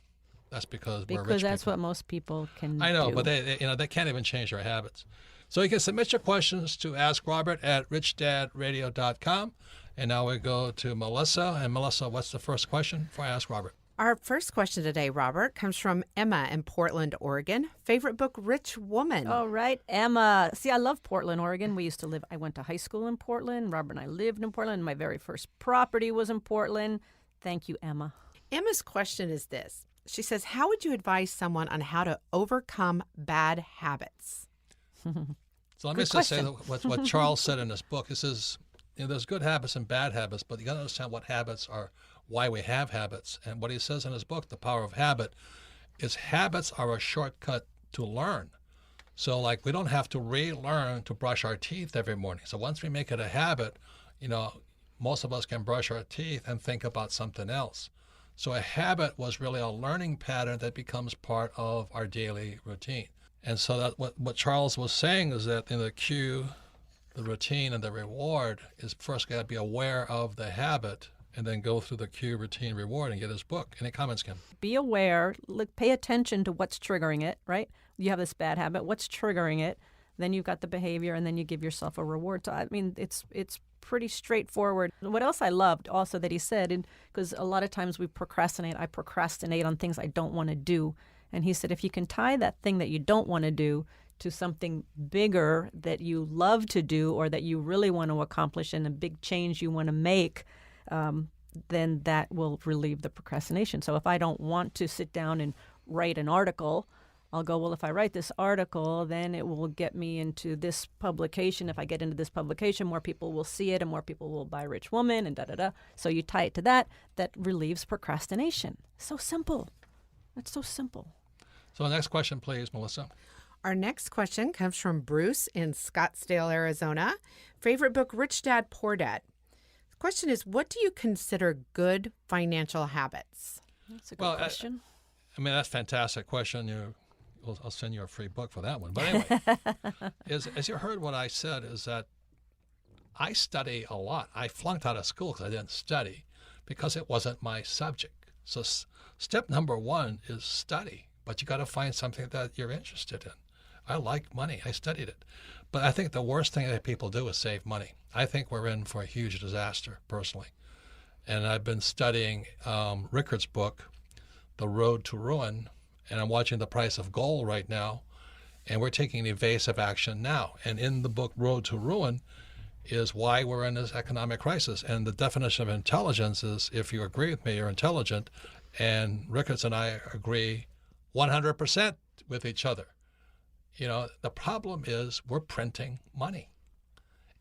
that's because we're rich Because that's people. what most people can I know, do. but they can't even change their habits. So you can submit your questions to Ask Robert at richdadradio.com. And now we go to Melissa. And Melissa, what's the first question before I ask Robert? Our first question today, Robert, comes from Emma in Portland, Oregon. Favorite book, Rich Woman. All right, Emma. See, I love Portland, Oregon. I went to high school in Portland. Robert and I lived in Portland. My very first property was in Portland. Thank you, Emma. Emma's question is this. She says, how would you advise someone on how to overcome bad habits? So let me just say what Charles said in his book. He says, there's good habits and bad habits, but you got to understand what habits are, why we have habits. And what he says in his book, The Power of Habit, is habits are a shortcut to learn. So like we don't have to relearn to brush our teeth every morning. So once we make it a habit, most of us can brush our teeth and think about something else. So a habit was really a learning pattern that becomes part of our daily routine. And so that what Charles was saying is that in the cue, the routine, and the reward is first got to be aware of the habit and then go through the cue, routine, reward, and get his book. Any comments, Kim? Be aware. Pay attention to what's triggering it, right? You have this bad habit. What's triggering it? Then you've got the behavior, and then you give yourself a reward. So, I mean, it's pretty straightforward. What else I loved also that he said, because a lot of times I procrastinate on things I don't want to do. And he said, if you can tie that thing that you don't want to do to something bigger that you love to do or that you really want to accomplish and a big change you want to make, then that will relieve the procrastination. So if I don't want to sit down and write an article, I'll go, well, if I write this article, then it will get me into this publication. If I get into this publication, more people will see it and more people will buy Rich Woman and da-da-da. So you tie it to that. That relieves procrastination. So simple. That's so simple. So next question, please, Melissa. Our next question comes from Bruce in Scottsdale, Arizona. Favorite book, Rich Dad, Poor Dad. The question is, what do you consider good financial habits? That's a good question. I mean, that's a fantastic question. I'll send you a free book for that one. But anyway, as you heard what I said, is that I study a lot. I flunked out of school because I didn't study because it wasn't my subject. So step number one is study, but you got to find something that you're interested in. I like money. I studied it. But I think the worst thing that people do is save money. I think we're in for a huge disaster, personally. And I've been studying Rickard's book, The Road to Ruin, and I'm watching the price of gold right now, and we're taking evasive action now. And in the book Road to Ruin is why we're in this economic crisis. And the definition of intelligence is, if you agree with me, you're intelligent, and Rickards and I agree 100% with each other. The problem is we're printing money,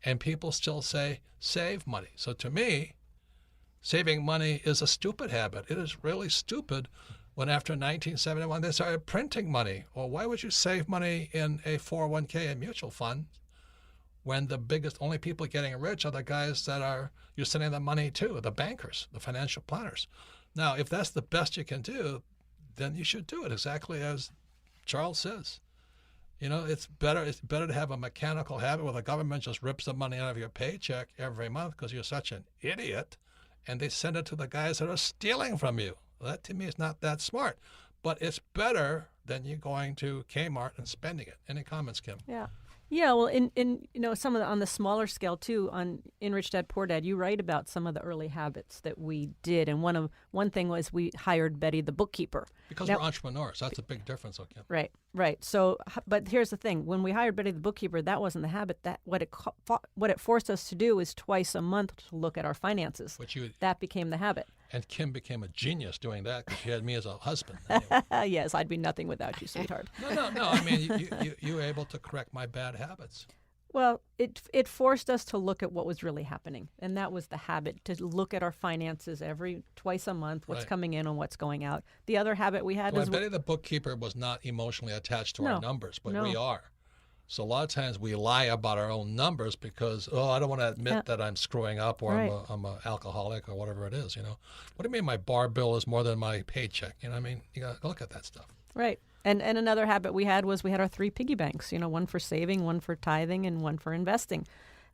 and people still say save money. So to me, saving money is a stupid habit. It is really stupid when after 1971 they started printing money. Well, why would you save money in a 401k and mutual fund when the only people getting rich are the guys that you're sending the money to, the bankers, the financial planners? Now, if that's the best you can do, then you should do it exactly as Charles says. It's better to have a mechanical habit where the government just rips the money out of your paycheck every month because you're such an idiot, and they send it to the guys that are stealing from you. Well, that to me is not that smart, but it's better than you going to Kmart and spending it. Any comments, Kim? Yeah, well, in some of on the smaller scale too, in Rich Dad Poor Dad, you write about some of the early habits that we did, and one thing was we hired Betty the bookkeeper. Because we're entrepreneurs, that's a big difference, okay? Right. So, but here's the thing: when we hired Betty the bookkeeper, that wasn't the habit. That what it forced us to do is twice a month to look at our finances. That became the habit. And Kim became a genius doing that because she had me as a husband. Anyway. Yes, I'd be nothing without you, sweetheart. No. I mean, you were able to correct my bad habits. Well, it forced us to look at what was really happening, and that was the habit, to look at our finances twice a month, what's coming in and what's going out. The other habit we had was... Betty the bookkeeper was not emotionally attached to our numbers, but we are. So a lot of times we lie about our own numbers because, I don't want to admit that I'm screwing up or I'm an alcoholic or whatever it is, What do you mean my bar bill is more than my paycheck? You got to look at that stuff. Right. And another habit we had was we had our 3 piggy banks, one for saving, one for tithing, and one for investing.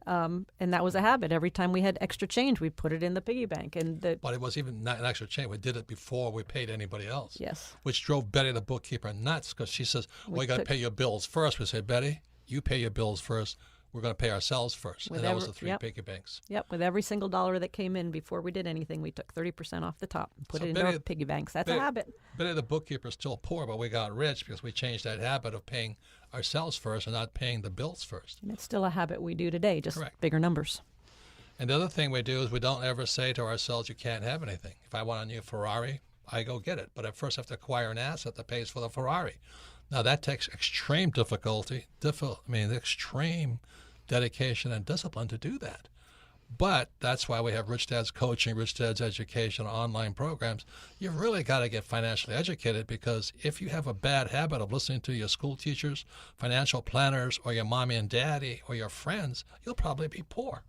And that was a habit. Every time we had extra change, we put it in the piggy bank. But it was even not an extra change. We did it before we paid anybody else. Yes. Which drove Betty, the bookkeeper, nuts because she says, well, you got to pay your bills first. We say, Betty, you pay your bills first. We're going to pay ourselves first. And that was the 3 piggy banks. Yep. With every single dollar that came in before we did anything, we took 30% off the top and put it into our piggy banks. That's a habit. Betty, the bookkeeper, is still poor, but we got rich because we changed that habit of paying ourselves first and not paying the bills first. And it's still a habit we do today, just Correct. Bigger numbers. And the other thing we do is we don't ever say to ourselves, you can't have anything. If I want a new Ferrari, I go get it. But I first have to acquire an asset that pays for the Ferrari. Now, that takes extreme extreme dedication and discipline to do that. But that's why we have Rich Dad's Coaching, Rich Dad's Education, online programs. You've really got to get financially educated, because if you have a bad habit of listening to your school teachers, financial planners, or your mommy and daddy, or your friends, you'll probably be poor.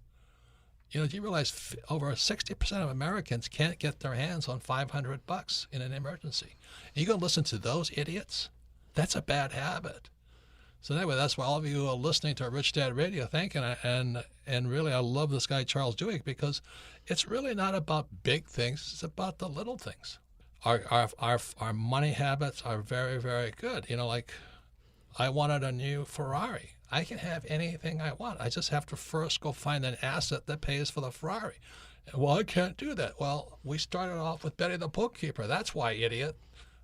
Do you realize over 60% of Americans can't get their hands on $500 in an emergency? And you're going to listen to those idiots? That's a bad habit. So anyway, that's why all of you who are listening to Rich Dad Radio, thank you. And really, I love this guy, Charles Duhigg, because it's really not about big things. It's about the little things. Our money habits are very, very good. Like I wanted a new Ferrari. I can have anything I want. I just have to first go find an asset that pays for the Ferrari. Well, I can't do that. Well, we started off with Betty the bookkeeper. That's why, idiot.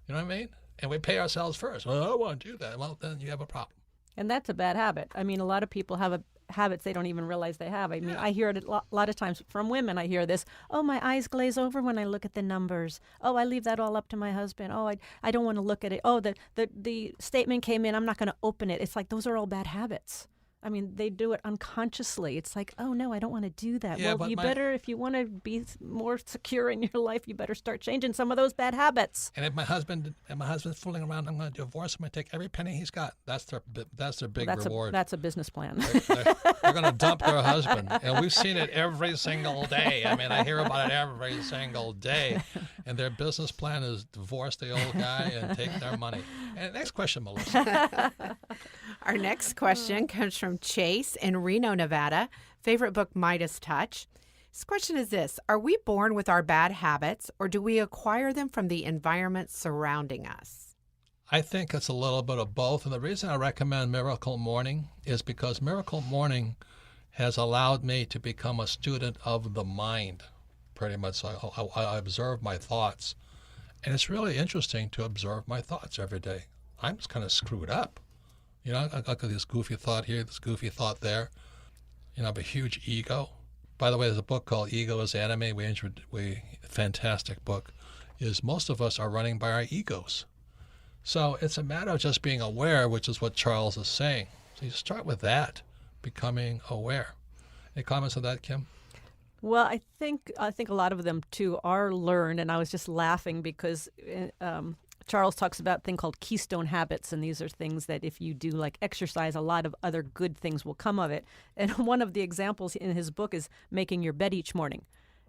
You know what I mean? And we pay ourselves first. Well, I don't want to do that. Well, then you have a problem. And that's a bad habit. I mean, a lot of people have habits they don't even realize they have. I mean, I hear it a lot of times from women. I hear this, oh, my eyes glaze over when I look at the numbers. Oh, I leave that all up to my husband. Oh, I don't want to look at it. Oh, the statement came in. I'm not going to open it. It's like those are all bad habits. I mean, they do it unconsciously. It's like, oh, no, I don't want to do that. Yeah, well, better, if you want to be more secure in your life, you better start changing some of those bad habits. And if my husband's fooling around, I'm going to divorce him and take every penny he's got. That's their big reward. That's a business plan. They're going to dump their husband. And we've seen it every single day. I mean, I hear about it every single day. And their business plan is divorce the old guy and take their money. And next question, Melissa. Our next question comes from Chase in Reno, Nevada. Favorite book, Midas Touch. His question is this: are we born with our bad habits, or do we acquire them from the environment surrounding us? I think it's a little bit of both. And the reason I recommend Miracle Morning is because Miracle Morning has allowed me to become a student of the mind, pretty much. So I observe my thoughts. And it's really interesting to observe my thoughts every day. I'm just kind of screwed up. I got this goofy thought here, this goofy thought there. I have a huge ego. By the way, there's a book called Ego is the Enemy. Fantastic book. Is most of us are running by our egos. So it's a matter of just being aware, which is what Charles is saying. So you start with that, becoming aware. Any comments on that, Kim? Well, I think a lot of them too are learned, and I was just laughing because Charles talks about a thing called keystone habits, and these are things that if you do like exercise, a lot of other good things will come of it. And one of the examples in his book is making your bed each morning.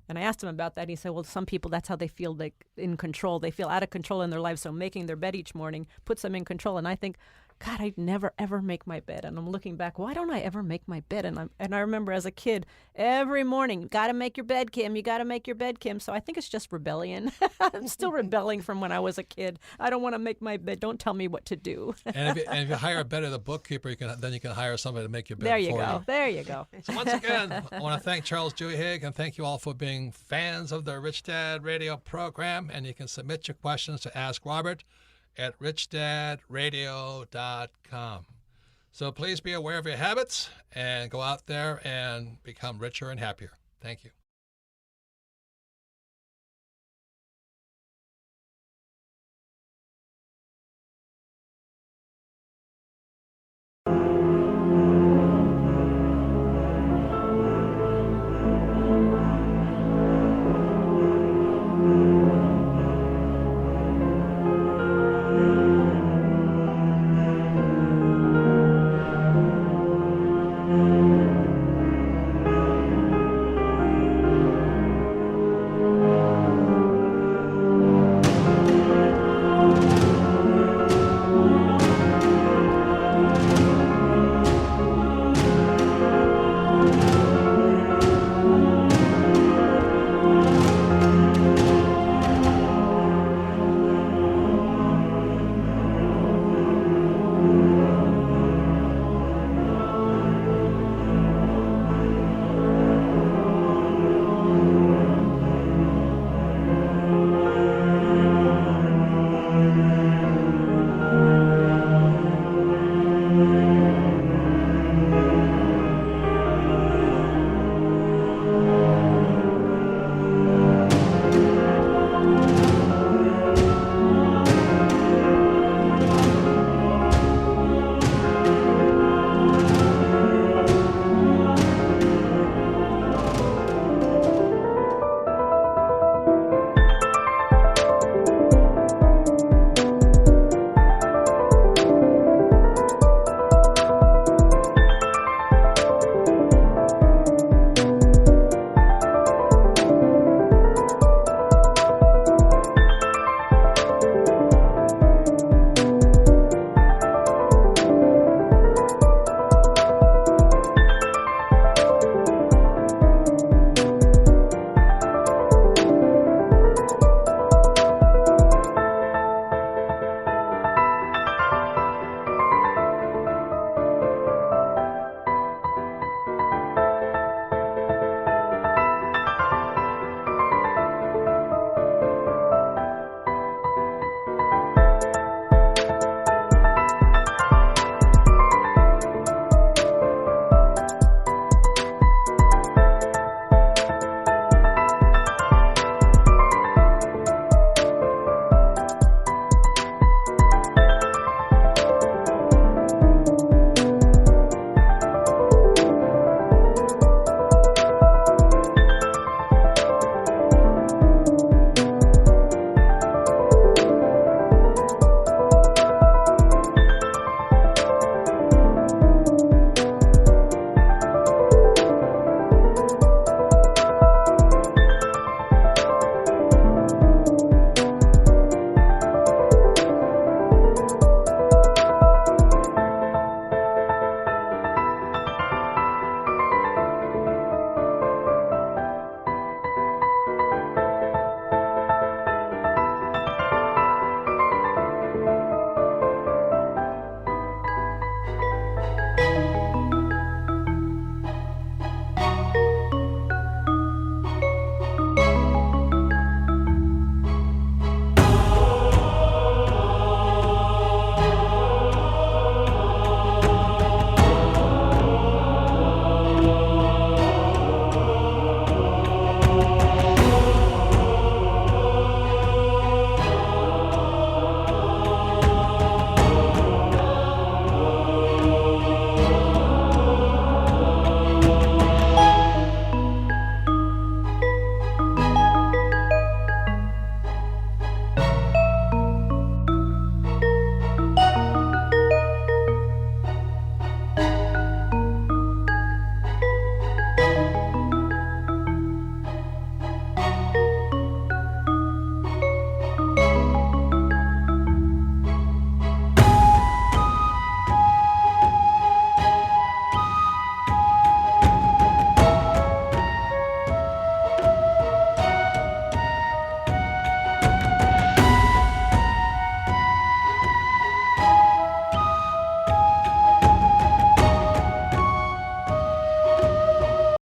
And I asked him about that. He said, well, some people, that's how they feel like in control. They feel out of control in their lives. So making their bed each morning puts them in control. And I think, God, I never, ever make my bed. And I'm looking back, why don't I ever make my bed? And I remember as a kid, every morning, you got to make your bed, Kim. You got to make your bed, Kim. So I think it's just rebellion. I'm still rebelling from when I was a kid. I don't want to make my bed. Don't tell me what to do. And if you hire a Betty the bookkeeper, then you can hire somebody to make your bed for you. There you go. So once again, I want to thank Charles Duhigg and thank you all for being fans of the Rich Dad Radio program. And you can submit your questions to Ask Robert at richdadradio.com. So please be aware of your habits and go out there and become richer and happier. Thank you.